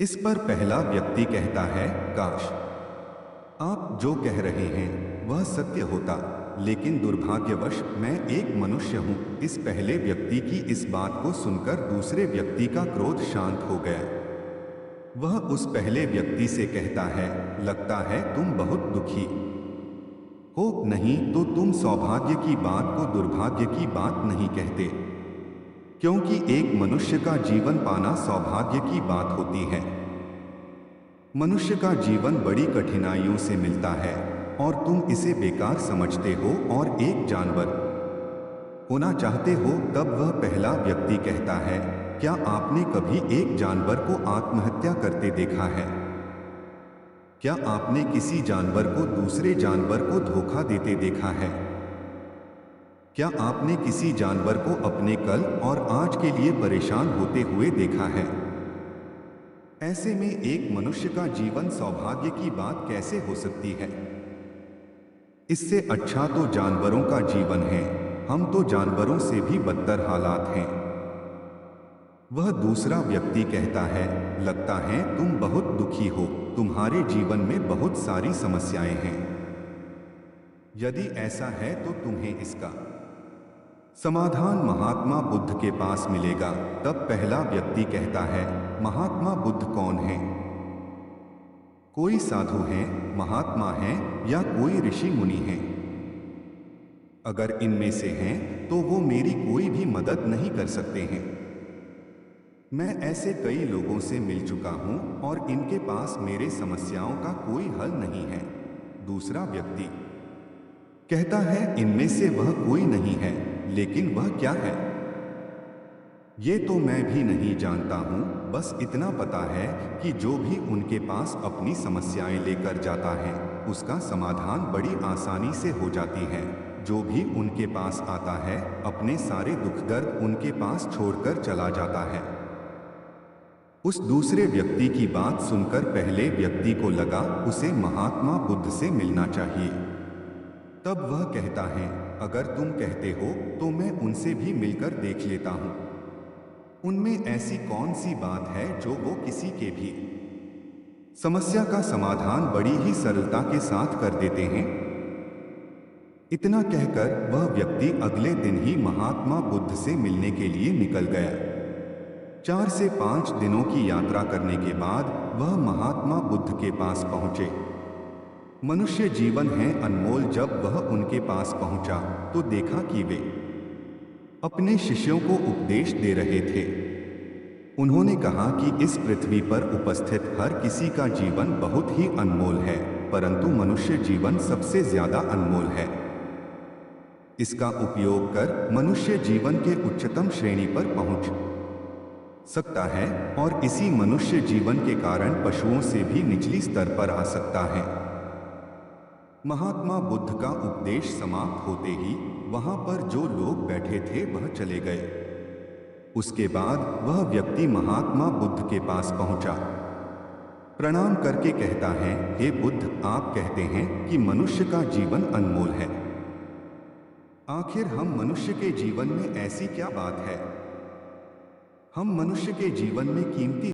इस पर पहला व्यक्ति कहता है, काश आप जो कह रहे हैं वह सत्य होता, लेकिन दुर्भाग्यवश मैं एक मनुष्य हूं। इस पहले व्यक्ति की इस बात को सुनकर दूसरे व्यक्ति का क्रोध शांत हो गया। वह उस पहले व्यक्ति से कहता है, लगता है तुम बहुत दुखी हो, नहीं तो तुम सौभाग्य की बात को दुर्भाग्य की बात नहीं कहते, क्योंकि एक मनुष्य का जीवन पाना सौभाग्य की बात होती है। मनुष्य का जीवन बड़ी कठिनाइयों से मिलता है और तुम इसे बेकार समझते हो और एक जानवर होना चाहते हो। तब वह पहला व्यक्ति कहता है, क्या आपने कभी एक जानवर को आत्महत्या करते देखा है? क्या आपने किसी जानवर को दूसरे जानवर को धोखा देते देखा है? क्या आपने किसी जानवर को अपने कल और आज के लिए परेशान होते हुए देखा है? ऐसे में एक मनुष्य का जीवन सौभाग्य की बात कैसे हो सकती है? इससे अच्छा तो जानवरों का जीवन है। हम तो जानवरों से भी बदतर हालात हैं। वह दूसरा व्यक्ति कहता है, लगता है तुम बहुत दुखी हो, तुम्हारे जीवन में बहुत सारी समस्याएं हैं। यदि ऐसा है तो तुम्हें इसका समाधान महात्मा बुद्ध के पास मिलेगा। तब पहला व्यक्ति कहता है, महात्मा बुद्ध कौन है? कोई साधु हैं, महात्मा हैं या कोई ऋषि मुनि हैं? अगर इनमें से हैं तो वो मेरी कोई भी मदद नहीं कर सकते हैं। मैं ऐसे कई लोगों से मिल चुका हूं और इनके पास मेरे समस्याओं का कोई हल नहीं है। दूसरा व्यक्ति कहता है, इनमें से वह कोई नहीं है, लेकिन वह क्या है? ये तो मैं भी नहीं जानता हूं, बस इतना पता है कि जो भी उनके पास अपनी समस्याएं लेकर जाता है उसका समाधान बड़ी आसानी से हो जाती है। जो भी उनके पास आता है अपने सारे दुख दर्द उनके पास छोड़कर चला जाता है। उस दूसरे व्यक्ति की बात सुनकर पहले व्यक्ति को लगा उसे महात्मा बुद्ध से मिलना चाहिए। तब वह कहता है, अगर तुम कहते हो तो मैं उनसे भी मिलकर देख लेता हूं। उनमें ऐसी कौन सी बात है जो वो किसी के भी समस्या का समाधान बड़ी ही सरलता के साथ कर देते हैं? इतना कहकर वह व्यक्ति अगले दिन ही महात्मा बुद्ध से मिलने के लिए निकल गया। 4 से 5 दिनों की यात्रा करने के बाद वह महात्मा बुद्ध के पास पहुंचे। मनुष्य जीवन है अनमोल। जब वह उनके पास पहुंचा तो देखा कि वे अपने शिष्यों को उपदेश दे रहे थे। उन्होंने कहा कि इस पृथ्वी पर उपस्थित हर किसी का जीवन बहुत ही अनमोल है, परंतु मनुष्य जीवन सबसे ज्यादा अनमोल है। इसका उपयोग कर मनुष्य जीवन के उच्चतम श्रेणी पर पहुंच सकता है और इसी मनुष्य जीवन के कारण पशुओं से भी निचली स्तर पर आ सकता है। महात्मा बुद्ध का उपदेश समाप्त होते ही वहां पर जो लोग बैठे थे वह चले गए। उसके बाद वह व्यक्ति महात्मा बुद्ध के पास पहुंचा। प्रणाम करके कहता है, हे बुद्ध, आप कहते हैं कि मनुष्य का जीवन अनमोल है। आखिर हम मनुष्य के जीवन में ऐसी क्या बात है? हम मनुष्य के जीवन में कीमती